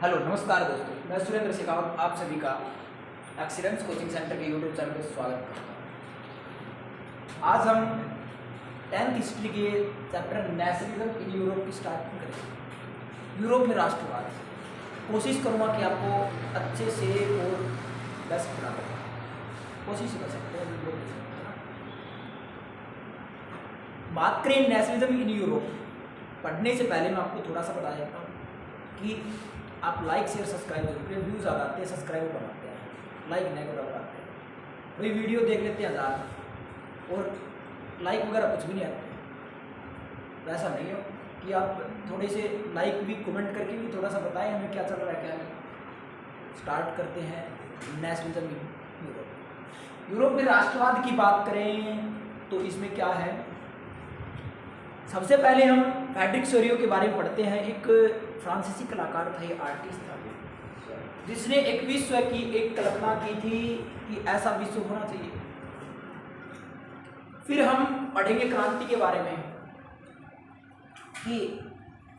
Hello नमस्कार दोस्तों, मैं सुरेंद्र शेखावत आप सभी का एक्सीलेंस कोचिंग सेंटर के यूट्यूब चैनल पर स्वागत करता हूँ। आज हम 10th हिस्ट्री के चैप्टर नेशनलिज्म इन यूरोप की स्टार्टिंग करेंगे। यूरोप में राष्ट्रवाद कोशिश करूँगा कि आपको अच्छे से और बेस्ट बना सकूँ, कोशिश कर सकते हैं वीडियो में। बात करें नेशनलिज्म इन यूरोप, पढ़ने से पहले मैं आपको थोड़ा सा बता देता हूँ कि आप लाइक शेयर सब्सक्राइब जरूर करें। व्यूज़ आ जाते हैं, सब्सक्राइब बनाते हैं, लाइक नहीं को दबाते हैं, वही वीडियो देख लेते हैं 1000 और लाइक वगैरह कुछ भी नहीं आते। वैसा नहीं हो कि आप थोड़े से लाइक भी कमेंट करके भी थोड़ा सा बताएं हमें क्या चल रहा है क्या नहीं। स्टार्ट करते हैं नेशनलिज्म इन यूरोप। यूरोप में राष्ट्रवाद की बात करें तो इसमें क्या है, सबसे पहले हम फ्रेडरिक सोरियो के बारे में पढ़ते हैं। एक फ्रांसीसी कलाकार था, ये आर्टिस्ट था, जिसने एक विश्व की एक कल्पना की थी कि ऐसा विश्व होना चाहिए। फिर हम पढ़ेंगे क्रांति के बारे में कि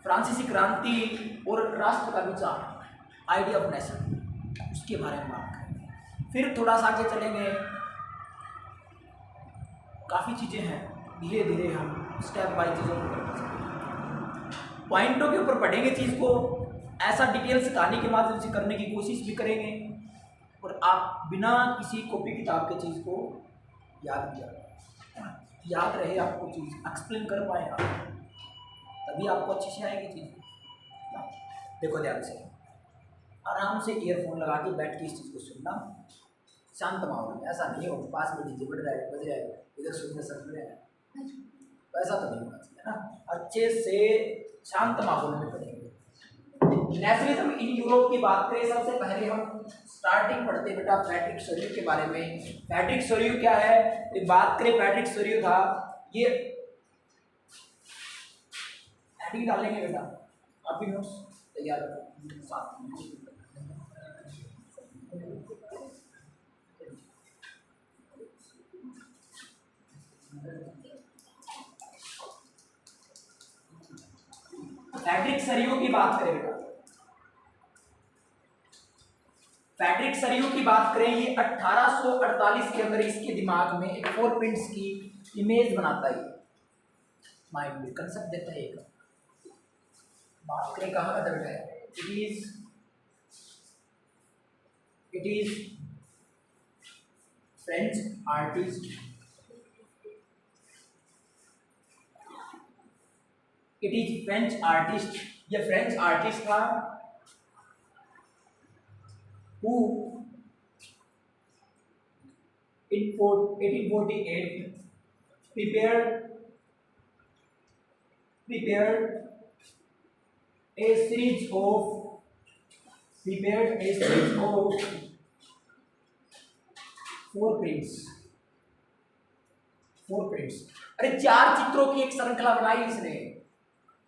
फ्रांसीसी क्रांति और राष्ट्र का विचार, आइडिया ऑफ नेशन, उसके बारे में बात करेंगे। फिर थोड़ा सा आगे चलेंगे, काफ़ी चीज़ें हैं, धीरे धीरे हम स्टेप बाय चीज़ों को करते हैं। पॉइंटों के ऊपर पढ़ेंगे चीज़ को, ऐसा डिटेल्स कहानी के माध्यम से करने की कोशिश भी करेंगे और आप बिना किसी कॉपी किताब के चीज़ को याद रहे, आपको चीज़ एक्सप्लेन कर पाए आप, तभी आपको अच्छी से आएगी चीज़। देखो ध्यान से, आराम से ईयरफोन लगा के बैठ के इस चीज़ को सुनना, शांत माहौल में। ऐसा नहीं हो पास में डीजे बज रहा है इधर सुनने समझ रहे हैं, तो ऐसा तो नहीं होना चाहिए ना। अच्छे से शांत माहौल में पढ़ेंगे। नेशनलिज्म इन यूरोप की बात करें, सबसे पहले हम स्टार्टिंग पढ़ते हैं बेटा फ्रेडरिक सोरियो के बारे में। फ्रेडरिक सोरियो क्या है, ये बात करें फ्रेडरिक सोरियो था, ये हेडिंग डालेंगे बेटा, आप भी नोट्स तैयार करो साथ में। फ्रेडरिक सोरियो की बात करें बेटा, फ्रेडरिक सोरियो की बात करें, ये 1848 के अंदर इसके दिमाग में एक 4 प्रिंट्स की इमेज बनाता है, माइंड में कंसेप्ट देता है। एक बात करें कहाँ का बेटा है, it is French artist, it is French artist, ये फ्रेंच आर्टिस्ट था who in 1848 prepared a series of 4 prints। अरे 4 चित्रों की एक श्रृंखला बनाई इसने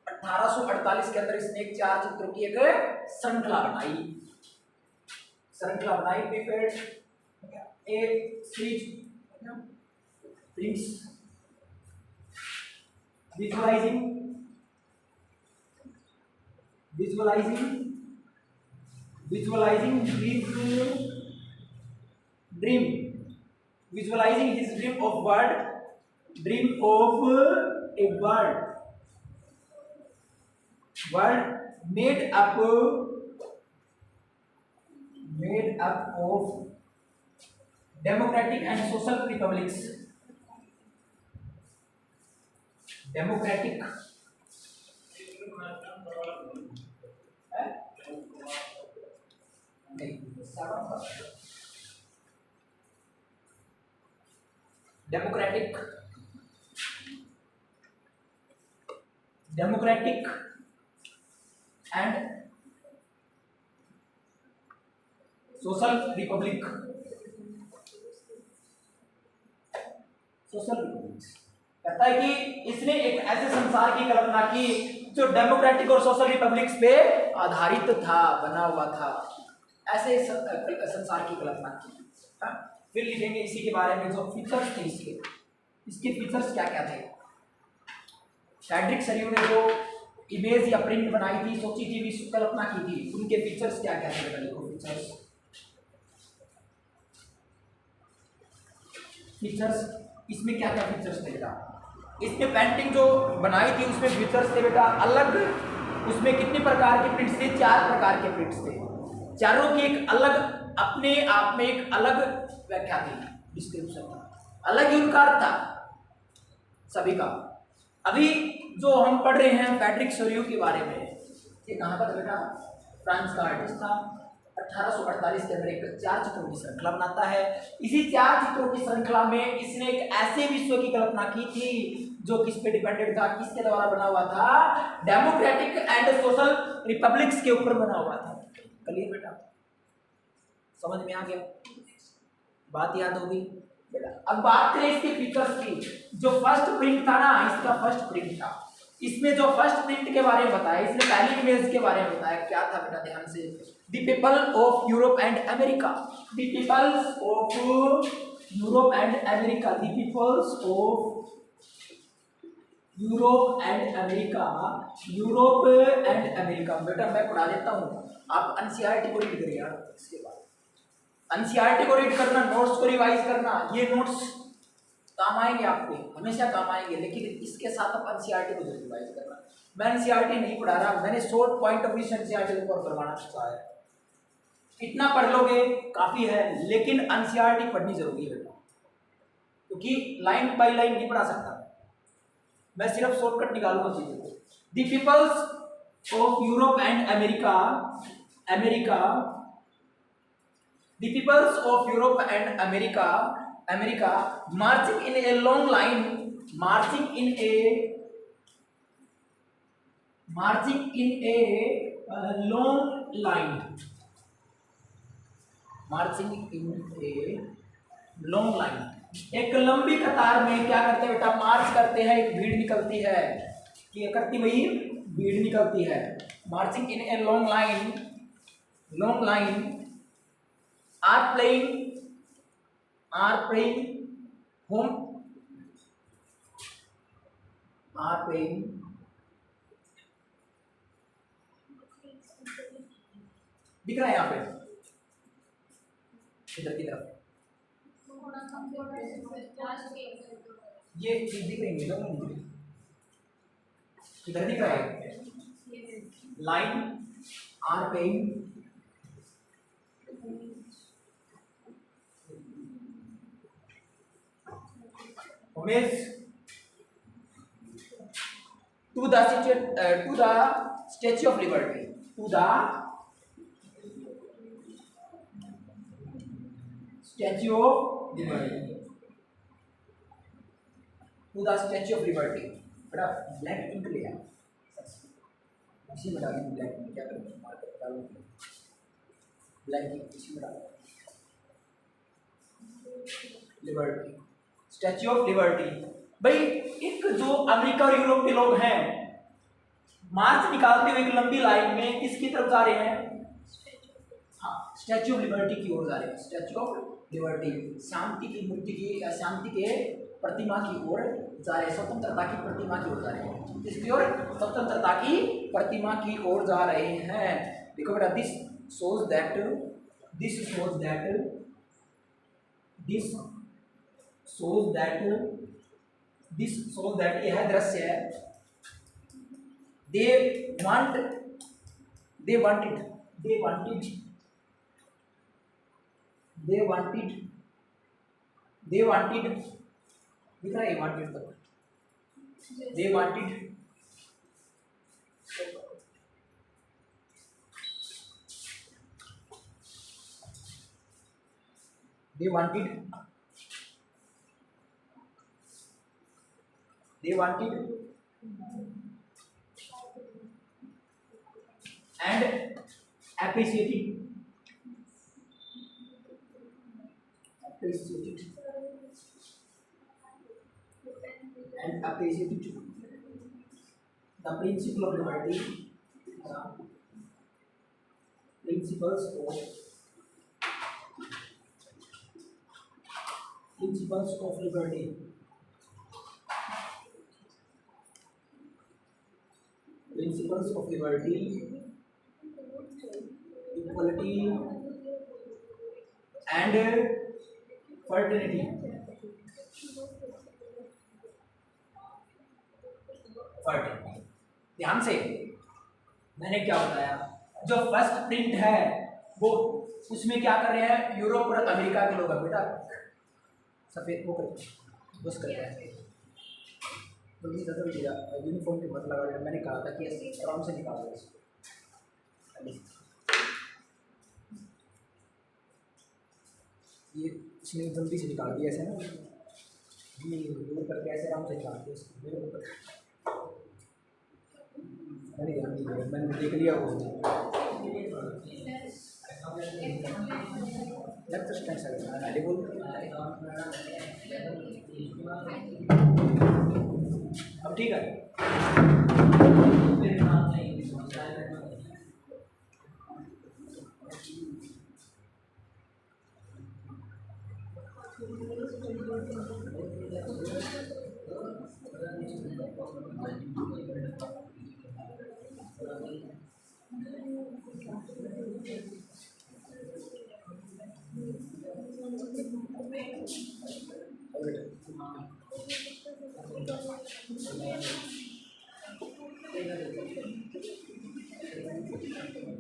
1848 के अंदर। इसने एक 4 चित्रों की एक श्रृंखला बनाई, prepared a series prints visualizing his dream of a world made up of democratic and social republics। Democratic and social Republic. कहता है कि इसने एक ऐसे संसार की कल्पना की जो डेमोक्रेटिक और सोशल रिपब्लिक्स पे आधारित था, बना हुआ था, ऐसे संसार की कल्पना की। फिर लिखेंगे इसी के बारे में जो फीचर्स थे इसके फीचर्स क्या क्या थे। फ्रेडरिक सोरियो ने जो इमेज या प्रिंट बनाई थी, सोची थी, विश्वकल्पना की थी, उनके फीचर्स क्या क्या थे बेटा, लिखो फीचर्स। फीचर्स इसमें क्या क्या फीचर्स थे बेटा, इसमें पेंटिंग जो बनाई थी उसमें फीचर्स थे बेटा अलग, उसमें कितने प्रकार के प्रिंट्स थे, 4 प्रकार के प्रिंट्स थे, चारों की एक अलग अपने आप में एक अलग व्याख्या थी, डिस्क्रिप्शन था, अलग ही उनका अर्थ था सभी का। अभी जो हम पढ़ रहे हैं फ्रेडरिक सोरियू के बारे में, ये कहाँ का था बेटा, फ्रांस का आर्टिस्ट था, 1848 के अंदर एक 4 चित्रों की श्रृंखला बनाता है। इसी 4 चित्रों की श्रृंखला में इसने एक ऐसे विश्व की कल्पना की थी जो किस पे डिपेंडेंट था, किसके द्वारा बना हुआ था, डेमोक्रेटिक एंड सोशल रिपब्लिक्स के ऊपर बना हुआ था। क्लियर बेटा, समझ में आ गया, बात याद होगी बेटा। अब बात करें इसके फीचर्स की, जो फर्स्ट प्रिंट था ना, इसका फर्स्ट प्रिंट था, इसमें जो फर्स्ट प्रिंट के बारे में बताया, इसने पहली इमेज के बारे में बताया, क्या था बेटा, ध्यान से, the people of Europe and America, the peoples of Europe and America, the peoples of Europe and America, Europe and America. बेटा मैं पढ़ा देता हूँ, आप एनसीईआरटी को रीड करिए यार, इसके बाद एनसीईआरटी को रीड करना, नोट्स को रिवाइज करना, ये नोट्स काम आएंगे आपके, हमेशा काम आएंगे, लेकिन इसके साथ आप एनसीईआरटी को जरूर रिवाइज करना। मैं एनसीईआरटी नहीं पढ़ा रहा, मैंने शॉर्ट पॉइंट ऑफ व्यू से एनसीईआरटी को कवर करवाना चाहता है। इतना पढ़ लोगे काफी है, लेकिन एनसीईआरटी पढ़नी जरूरी है बेटा, क्योंकि लाइन बाय लाइन नहीं पढ़ा सकता मैं, सिर्फ शॉर्टकट निकालूंगा चीजों को। The peoples of Europe and America, America, the peoples of Europe and America, America, marching in a long line, marching in a long line, marching in a long line, एक लंबी कतार में क्या करते हैं बेटा, मार्च करते हैं, एक भीड़ निकलती है, क्या करती वही भीड़ निकलती है, marching in a long line, long line, are playing home, are playing दिख रहा है यहाँ पे, इधर की तरफ ये चीज दिख रही है, इधर दिख रहा है, line are paying, homage to the Statue of Liberty, to the Statue of Liberty, to the Statue of Liberty। बड़ा ब्लैक इंक लिया, इसी में डालूंगा ब्लैक इंक, क्या करूँगा मार्कर डालूंगा ब्लैक इंक, इसी में डालूंगा लिबर्टी, स्टैच्यू ऑफ लिबर्टी। भाई एक जो अमेरिका और यूरोप के लोग हैं, मार्च निकालते हुए एक लंबी लाइन में किसकी तरफ जा रहे हैं, हाँ स्टैच्यू ऑफ लिबर्टी की ओर जा रहे हैं, स्टैच्यू ऑफ लिबर्टी, शांति की मूर्ति की, शांति के प्रतिमा की ओर जा रहे हैं, स्वतंत्रता की प्रतिमा की ओर जा रहे हैं, किसकी ओर, स्वतंत्रता की प्रतिमा की ओर जा रहे हैं। देखो बेटा, दिस shows that यह दृश्य है, they wanted दिख रहा है, wanted तक, they wanted and appreciated the principle of liberty, principles of liberty, principles of liberty, equality and fertility. Fertility, ध्यान से मैंने क्या बताया, जो फर्स्ट प्रिंट है वो उसमें क्या कर रहे हैं, यूरोप और अमेरिका के लोग हैं बेटा, सफेद वो करते बस कर रहे हैं। तो ये ज़्यादा यूनिफॉर्म के मत लगा, मैंने कहा था कि आराम से निकाल दो इसको। ये इसने जल्दी से निकाल दिया ऐसे ना, ये दूर करके ऐसे आराम से निकाल दिया इसको मेरे ऊपर। मैंने ध्यान नहीं दिया, मैंने देख लिया वो अब ठीक है।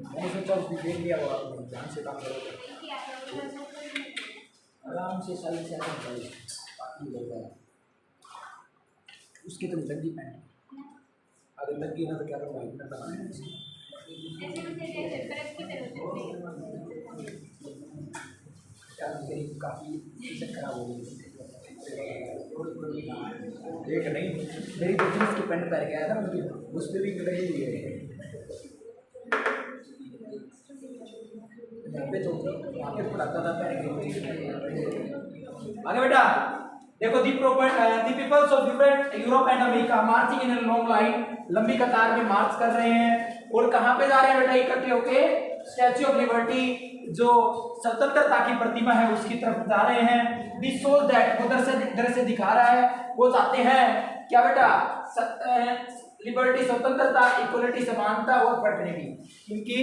मैंने सोचा उसने देख लिया वो, आपने ध्यान से काम करोगे, आराम से साइड से आराम करोगे, बाकी होता है उसकी तो लगी पैंट, अगर लगी ना तो क्या करूँगा, इतना लगाना क्या मेरी काफ़ी चीज़ें खराब हो गई। एक नहीं, मेरी तो जींस की पैंट पहन के आया था मुझे, उस पर भी लगी हुई है यहाँ पे, तो यहाँ पे पढ़ाता था पहन के। आगे बेटा देखो, the peoples of different Europe and America marching in a long line, लंबी कतार में मार्च कर रहे हैं, और कहाँ पे जा रहे हैं बेटा, इकट्ठे होके स्टैच्यू ऑफ लिबर्टी, जो स्वतंत्रता की प्रतिमा है उसकी तरफ जा रहे हैं। दिस शोज दैट, वो दृश्य दिखा रहा है, वो चाहते हैं क्या बेटा, लिबर्टी स्वतंत्रता, इक्वलिटी समानता और फर्टिलिटी, इनकी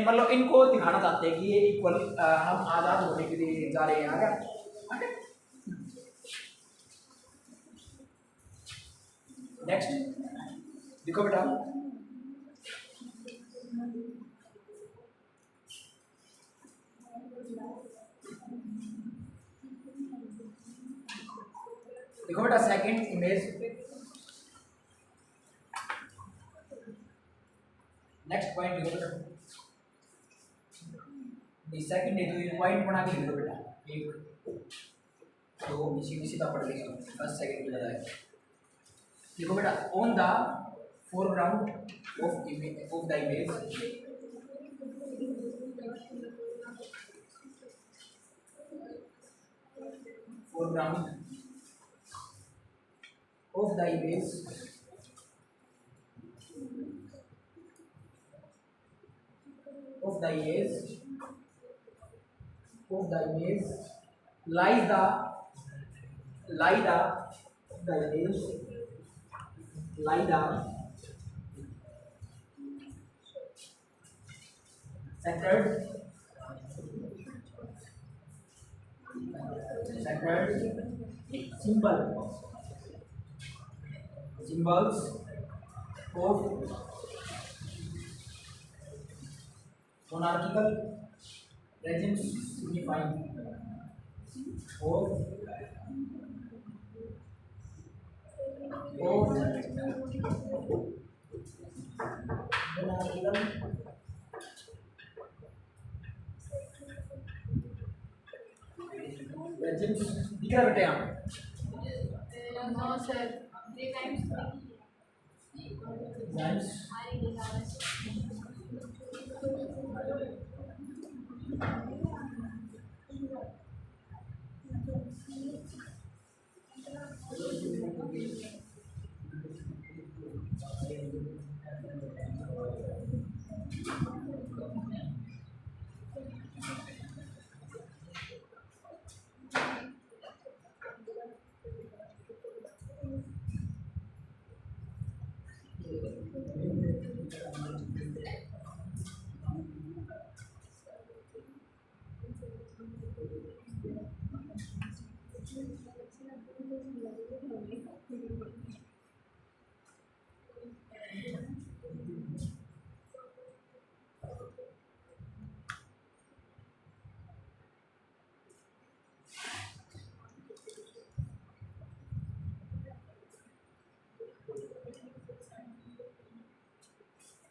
मतलब इनको दिखाना चाहते हैं कि ये इक्वल, हम आजाद होने के लिए जा रहे हैं। आगे नेक्स्ट देखो बेटा, देखो बेटा सेकंड इमेज, नेक्स्ट पॉइंट लिखो बेटा, सेकंड है तो पॉइंट बना के लिखो बेटा, एक दो सीधा पढ़ लेगा, फर्स्ट सेकंड की बजाय। देखो बेटा, on the foreground of the image, foreground of the image lies the sacred symbols of monarchical regimes signifying of monarchical regimes, दिख रहा बेटे यहाँ? No sir, 3 times.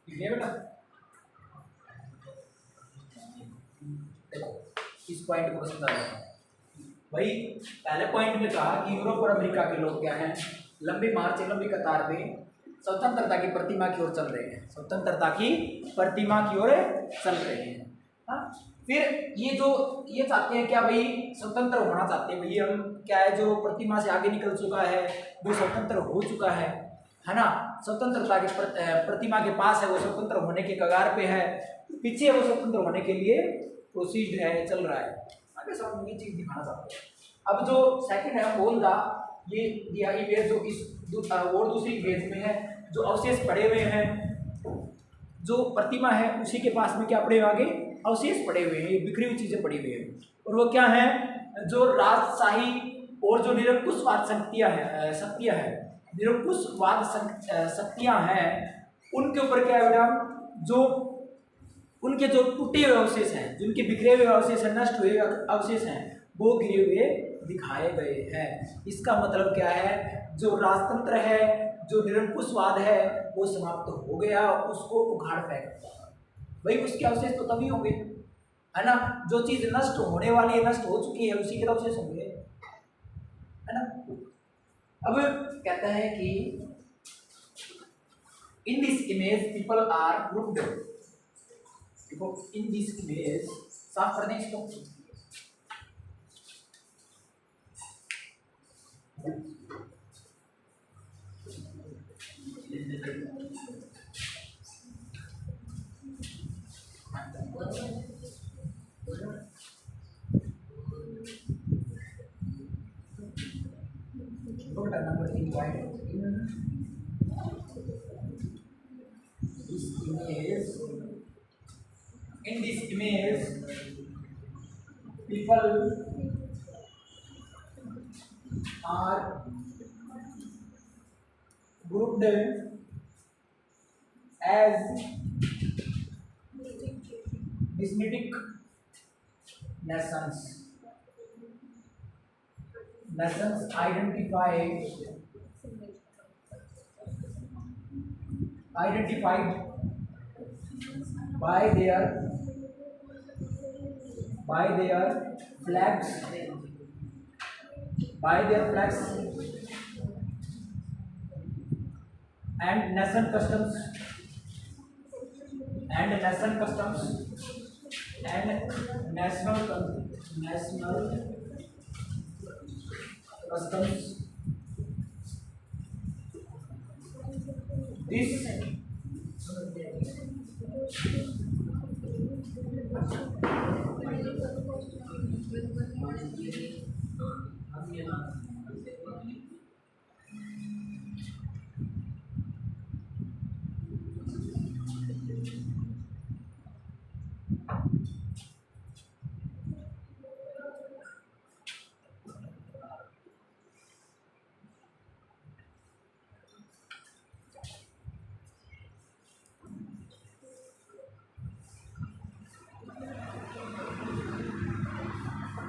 ठीक है बेटा, देखो इस पॉइंट को समझा भाई। पहले पॉइंट में कहा कि यूरोप और अमेरिका के लोग क्या हैं, लंबी मार्च लंबी कतार में स्वतंत्रता की प्रतिमा की ओर चल रहे हैं, स्वतंत्रता की प्रतिमा की ओर चल रहे हैं। हाँ, फिर ये चाहते हैं क्या भाई, स्वतंत्र होना चाहते हैं भाई हम, क्या है जो प्रतिमा से आगे निकल चुका है वो स्वतंत्र हो चुका है ना, स्वतंत्रता की प्रतिमा के पास है, वो स्वतंत्र होने के कगार पे है, पीछे वो स्वतंत्र होने के लिए प्रोसीड है, चल रहा है। आगे सब ये चीज दिखाना चाहते हैं। अब जो सेकंड है बोल दा, ये दिया इमेज जो इस और दूसरी इमेज में है, जो अवशेष पड़े हुए हैं, जो प्रतिमा है उसी के पास में क्या पड़े हुए, आगे अवशेष पड़े हुए हैं, ये बिखरी हुई चीजें पड़ी हुई हैं। और वो क्या है, जो राजशाही और जो निरंकुशवाद शक्तियां हैं, निरंकुशवाद शक्तियां हैं, उनके ऊपर क्या है बेटा, जो उनके जो टूटे हुए अवशेष हैं, जिनके बिखरे हुए अवशेष हैं, नष्ट हुए अवशेष हैं, वो गिरे हुए दिखाए गए हैं। इसका मतलब क्या है, जो राजतंत्र है, जो निरंकुशवाद है, वो समाप्त हो गया, उसको उखाड़ फेंक भाई। उसके अवशेष तो तभी होंगे, है ना, जो चीज नष्ट होने वाली है, नष्ट हो चुकी है, उसी के अवशेष होंगे, है ना। अब कहता है कि in this image people are grouped, देखो इन दिस इमेज, साफ कर दें इसको, number 3 point, in this image people are grouped as Semitic nations identified by their flags and national customs this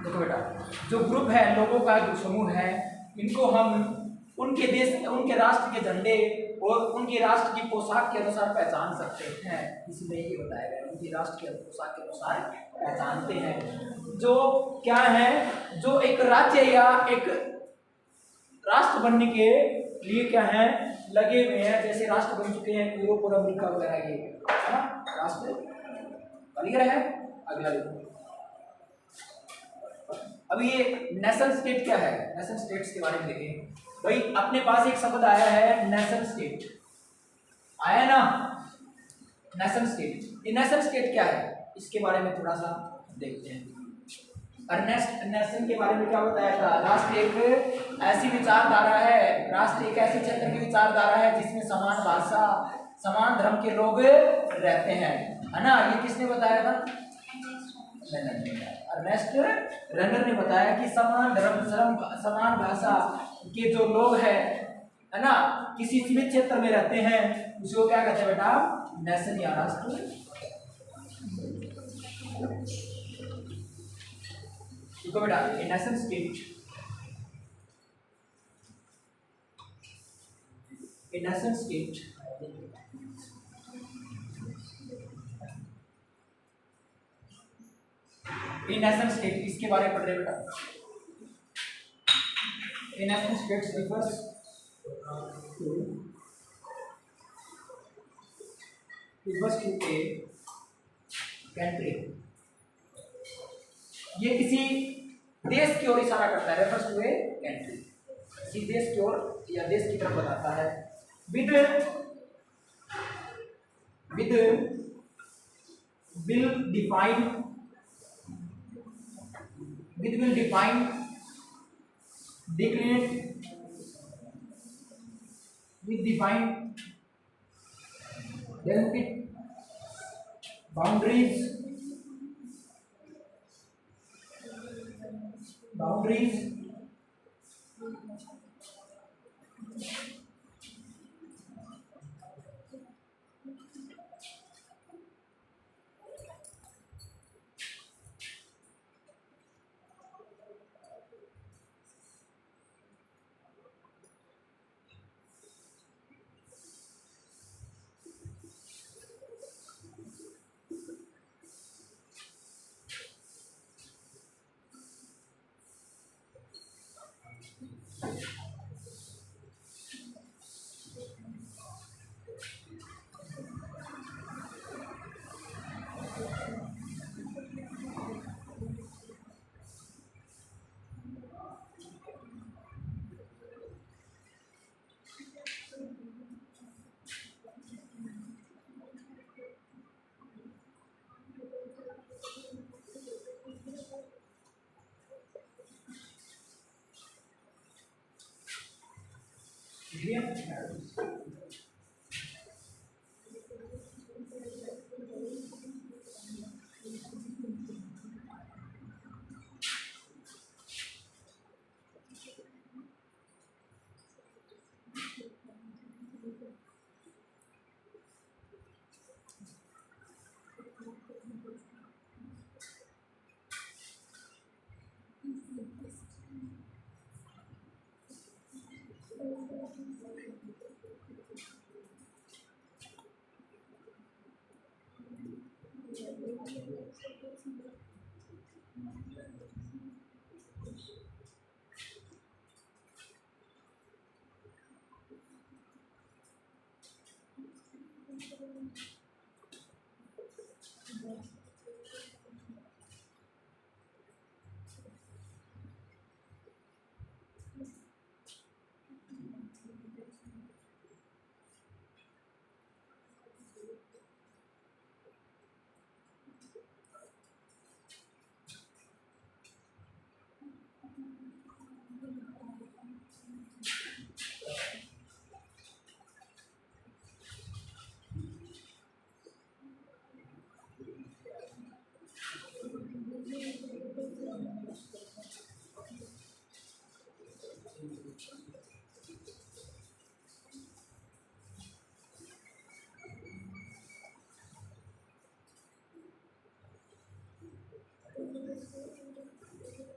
देखो बेटा, जो ग्रुप है, लोगों का जो समूह है, इनको हम उनके देश, उनके राष्ट्र के झंडे और उनके राष्ट्र की पोशाक के अनुसार पहचान सकते हैं। इसमें ये बताया गया, उनकी राष्ट्र के पोशाक के अनुसार पहचानते हैं। जो क्या है, जो एक राज्य या एक राष्ट्र बनने के लिए क्या है, लगे हुए हैं, जैसे राष्ट्र बन चुके हैं यूरोप और अमेरिका वगैरह, ये है ना राष्ट्र। क्लियर है? अगला देखो, अब ये नेशन स्टेट क्या है, नेशन स्टेट्स के बारे में देखें भाई। अपने पास एक शब्द आया है नेशन स्टेट, आया ना, नेशन स्टेट। ये नेशन स्टेट क्या है, इसके बारे में थोड़ा सा देखते हैं। और नेशन के बारे में क्या बताया था, राष्ट्र एक ऐसी विचारधारा है, राष्ट्र एक ऐसी क्षेत्र की विचारधारा है जिसमें समान भाषा, समान धर्म के लोग रहते हैं, है ना। ये किसने बताया था, अर्नेस्ट रनर ने बताया कि समान धर्म समान भाषा के जो लोग हैं, है ना, किसी सीमित क्षेत्र में रहते हैं, उसको क्या कहते हैं बेटा? नेशन या राष्ट्र। देखो बेटा, a nation state, a nation state a nation state इसके बारे में पढ़ रहे बेटा। A nation state refers to a country, ये किसी देश की ओर इशारा करता है। रेफर्स टू ए कंट्री, किसी देश की ओर या देश की तरफ बताता है। With will define declinate with defined delicate boundaries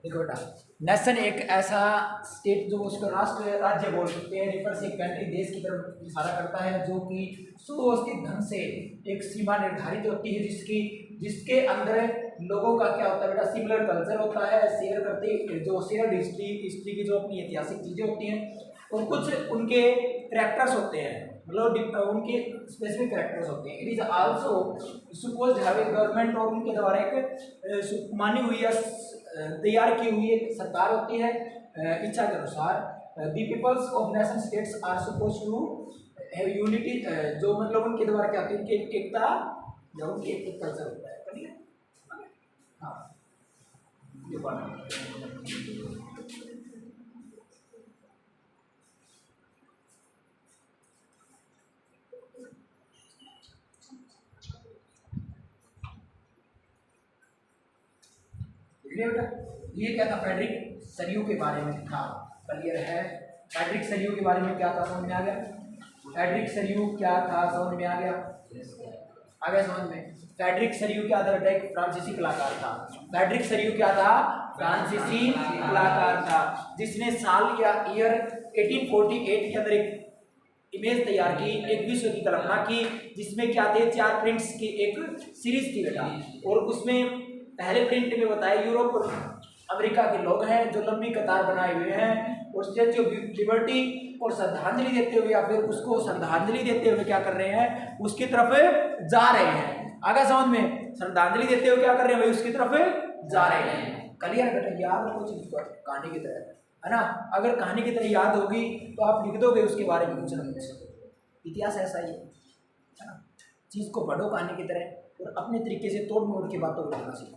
देखो बेटा, नेशन एक ऐसा स्टेट जो उसको राष्ट्र राज्य बोल सकते हैं, रेफर से कंट्री देश की तरफ इशारा करता है जो कि सुव्यवस्थित ढंग से एक सीमा निर्धारित होती है जिसके अंदर लोगों का क्या होता है बेटा, सिमिलर कल्चर होता है, शेयर करते जो शेयर हिस्ट्री की जो अपनी ऐतिहासिक चीज़ें होती हैं और कुछ उनके करैक्टर्स होते हैं, मतलब उनके स्पेसिफिक करैक्टर्स होते हैं। It is also suppose have a government और उनके द्वारा एक मानी हुई या तैयार की हुई एक सरकार होती है इच्छा के अनुसार। The peoples of nation states are suppose to have unity, जो मतलब उनके द्वारा क्या होती है, उनकी एकता या उनके एक कल्चर होता है। ठीक है, हाँ ये बात। क्लियर बेटा? ये क्या था, फ्रेडरिक सरियू के बारे में था। क्लियर है? फ्रेडरिक सरियू के बारे में क्या था, समझ में आ गया? फ्रेडरिक सरियू क्या था, समझ में आ गया? आ गया समझ में? फ्रेडरिक सरियू क्या था बेटा? एक फ्रांसीसी कलाकार था। फ्रेडरिक सरियू क्या था? फ्रांसीसी कलाकार था, जिसने साल या ईयर 1848 के अंदर एक इमेज तैयार की, एक विश्व की कल्पना की, जिसमें क्या थे, 4 प्रिंट्स की एक सीरीज थी बेटा। और उसमें पहले प्रिंट में बताया यूरोप और अमेरिका के लोग हैं जो लंबी कतार बनाए हुए हैं और स्टैच्यू ऑफ लिबर्टी और श्रद्धांजलि देते हुए या फिर उसको श्रद्धांजलि देते हुए क्या कर रहे हैं, उसकी तरफ जा रहे हैं। आगे समझ में? श्रद्धांजलि देते हुए क्या कर रहे हैं भाई, उसकी तरफ जा रहे हैं। क्लियर बेटा? याद रखो चीज को कहानी की तरह, है ना? अगर कहानी की तरह याद होगी तो आप लिख दोगे उसके बारे में कुछ ना कुछ। इतिहास ऐसा ही है ना? चीज को पढ़ो कहानी की तरह और अपने तरीके से तोड़ मोड़ के बातों को लिखना सीखो,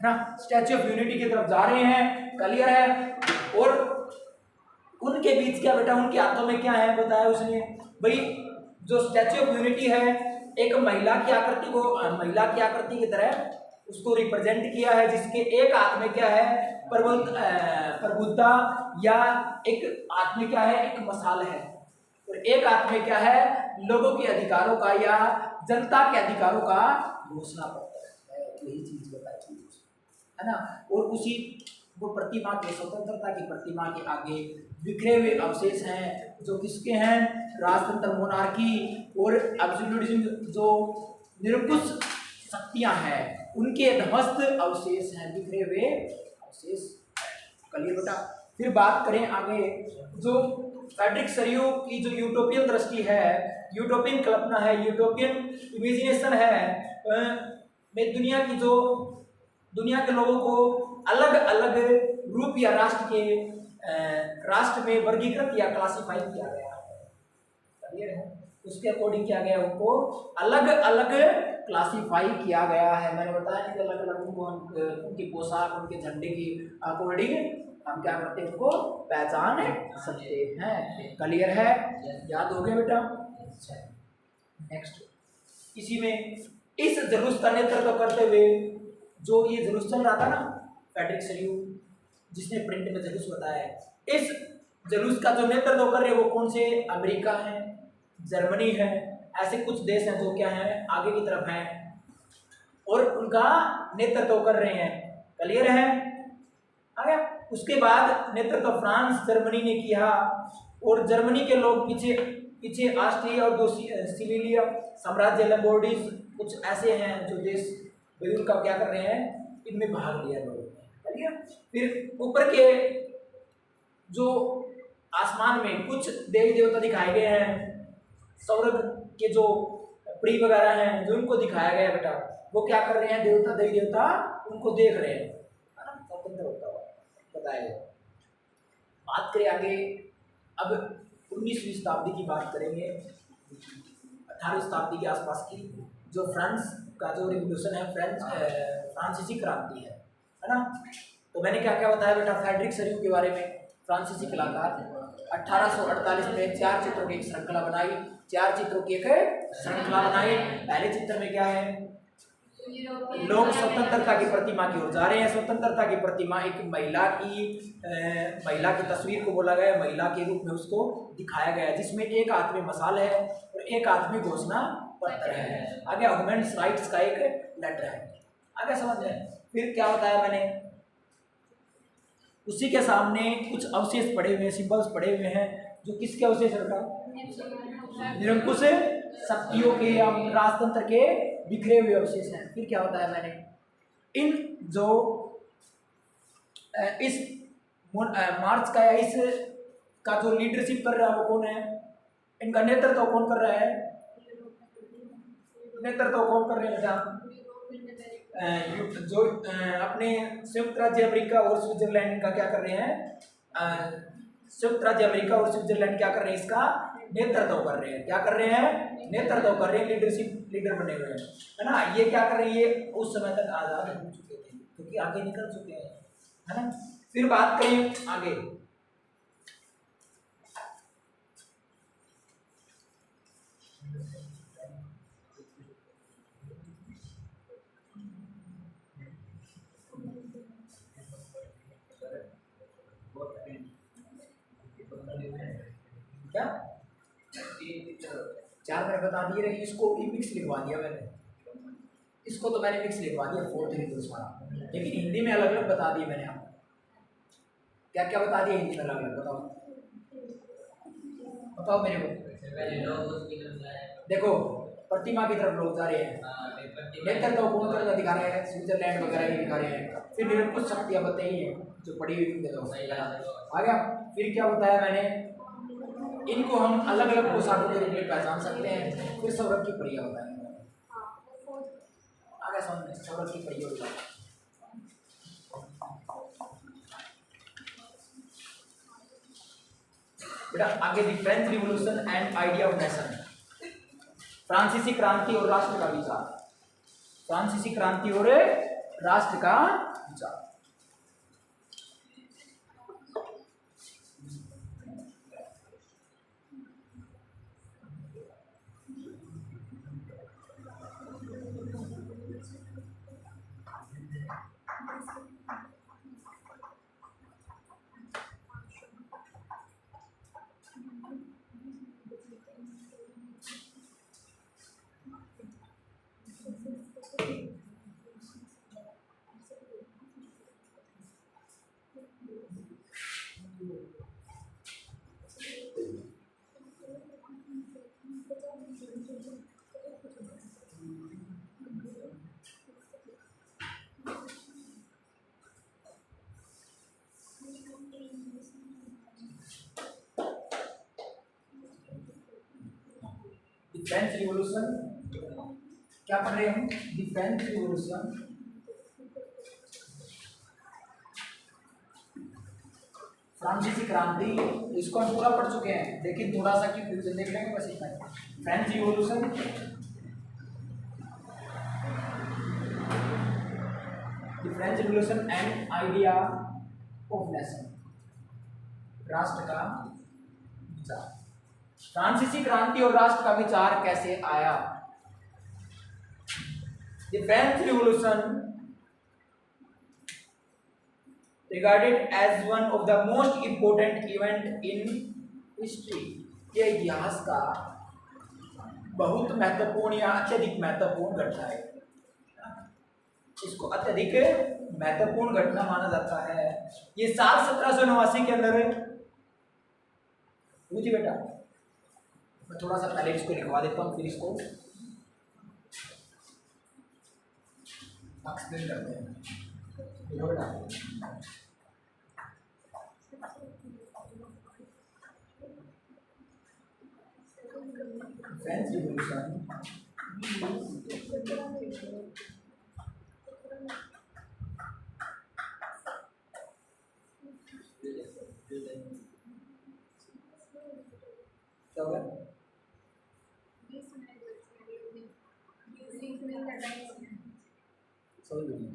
है ना? स्टैच्यू ऑफ यूनिटी की तरफ जा रहे हैं। क्लियर है? और उनके बीच क्या बेटा, उनके हाथों में क्या है बताया उसने भाई। जो स्टैच्यू ऑफ यूनिटी है, एक महिला की आकृति की तरह उसको रिप्रेजेंट किया है, जिसके एक हाथ में क्या है, प्रबुद्धता, या एक हाथ में क्या है, एक मशाल है, और एक हाथ में क्या है, लोगों के अधिकारों का या जनता के अधिकारों का घोषणा पत्र है। यही चीज बताई, है ना? और उसी वो प्रतिमा के, स्वतंत्रता की प्रतिमा के आगे बिखरे हुए अवशेष हैं, जो किसके हैं, राजतंत्र, मोनार्की और एब्सोल्यूटिज्म, जो निरंकुश शक्तियां हैं, उनके ध्वस्त अवशेष हैं, बिखरे हुए अवशेष। क्लियर बेटा? फिर बात करें आगे, जो फ्रेडरिक सरियू की जो यूटोपियन दृष्टि है, यूटोपियन कल्पना है, यूटोपियन इमेजिनेशन है, में दुनिया के लोगों को अलग अलग ग्रुप या राष्ट्र में वर्गीकृत या क्लासिफाई किया गया है। क्लियर है? उसके अकॉर्डिंग किया गया, उनको अलग अलग क्लासिफाई किया गया है। मैंने बताया कि अलग अलग उनकी पोशाक, उनके झंडे की अकॉर्डिंग हम क्या करते हैं, उनको पहचान सकते हैं। क्लियर है? याद हो गया बेटा? नेक्स्ट, इसी में इस जुलूस का नेतृत्व करते हुए, जो ये जुलूस चल रहा था ना, फ्रेडरिक सरियू जिसने प्रिंट में जुलूस बताया है, इस जुलूस का जो नेतृत्व कर रहे हैं वो कौन से, अमेरिका है, जर्मनी है, ऐसे कुछ देश हैं जो क्या है, आगे की तरफ हैं और उनका नेतृत्व कर रहे हैं। क्लियर है? आ गया? उसके बाद नेतृत्व फ्रांस, जर्मनी ने किया, और जर्मनी के लोग पीछे ऑस्ट्रिया और सिसिलिया साम्राज्य, लंबोर्डीज, कुछ ऐसे हैं जो देश विभिन्न का क्या कर रहे हैं, इनमें भाग लिया लोगों ने। फिर ऊपर के जो आसमान में कुछ देवी देवता दिखाए गए हैं, स्वर्ग के जो प्री वगैरह हैं, जो उनको दिखाया गया बेटा, वो क्या कर रहे हैं, देवी देवता उनको देख रहे हैं, है ना? स्वतंत्र होता हुआ बताया गया। बात करें आगे, अब 19वीं शताब्दी की बात करेंगे, 18वीं शताब्दी के आसपास की, जो फ्रांस का जो रिवोल्यूशन है, फ्रांसीसी क्रांति है ना? तो मैंने क्या क्या बताया बेटा, फ्रेडरिक सरियू के बारे में, फ्रांसीसी कलाकार, 1848 में 4 चित्रों की एक श्रृंखला बनाई, 4 चित्रों की एक श्रृंखला बनाई। पहले चित्र में क्या है, लोग स्वतंत्रता की प्रतिमा की ओर जा रहे हैं। स्वतंत्रता की प्रतिमा एक महिला की तस्वीर को बोला गया, महिला के रूप में उसको दिखाया गया, जिसमें एक हाथ में मशाल है और एक हाथ में घोषणा पत्र है, आगे ह्यूमन राइट्स का एक लेटर है। आगे समझ में? फिर क्या बताया मैंने, उसी के सामने कुछ अवशेष पड़े हुए हैं, सिंबल्स पड़े हुए हैं, जो किसके अवशेष रखा, निरंकुश शक्तियों के या राजतंत्र के बिखरे हुए अवशेष हैं। फिर क्या बताया मैंने, इस मार्च का या इस का जो लीडरशिप कर रहा है वो कौन है, इनका नेतृत्व कौन कर रहा है, जो अपने संयुक्त राज्य अमेरिका और स्विट्जरलैंड का क्या कर रहे हैं, संयुक्त राज्य अमेरिका और स्विट्जरलैंड क्या कर रहे हैं, इसका नेतृत्व कर रहे हैं। क्या कर रहे हैं, नेतृत्व कर रहे हैं, लीडर बने हुए हैं, है ना? ये क्या कर रही है, उस समय तक आजाद हो चुके थे क्योंकि आगे निकल चुके हैं, है ना? फिर बात करें आगे, क्या 4 मैंने बता दिए रहे, इसको भी मिक्स लिखवा दिया मैंने, इसको तो मैंने मिक्स लिखवा दिया 4 3 2 वाला, लेकिन हिंदी में अलग अलग बता दिए मैंने आपको। क्या क्या बता दिया हिंदी में अलग अलग, बताओ मेरे को। देखो प्रतिमा की तरफ लोग जा रहे हैं, नेतृत्व कौन करता दिखा रहे हैं, स्विट्जरलैंड वगैरह ही दिखा रहे हैं। फिर निरंकुश शक्तियां बताई हैं जो पड़ी हुई थी आ गया। फिर क्या बताया मैंने, इनको हम अलग अलग पोशाकों के रूप में पहचान सकते हैं। फिर सौरभ की परिया बताएंगे, आगे समझ सौरभ की परिया बताएंगे। बेटा आगे the French revolution and idea of nation, फ्रांसीसी क्रांति और राष्ट्र का विचार, फ्रांसीसी क्रांति और राष्ट्र का विचार। फ्रेंच रिवॉल्यूशन क्या पढ़ रहे हैं हम, फ्रेंच रिवॉल्यूशन, फ्रांसीसी क्रांति, इसको हम पूरा पढ़ चुके हैं, लेकिन थोड़ा सा कंफ्यूजन देख लेंगे बस इतना। French revolution, French revolution and idea of nation, राष्ट्र का विचार। फ्रांसीसी क्रांति और राष्ट्र का विचार कैसे आया? The French revolution regarded as one of the most important event in history, ये इतिहास का बहुत महत्वपूर्ण या अत्यधिक महत्वपूर्ण घटना है, इसको अत्यधिक महत्वपूर्ण घटना माना जाता है। ये साल 1789 के अंदर हुई थी बेटा। मैं थोड़ा सा पहले इसको लिखवा देता हूँ, फिर इसको एक्सप्लेन करते हैं। फ्रेंच रिवॉल्यूशन क्या होगा? समझ लीजिए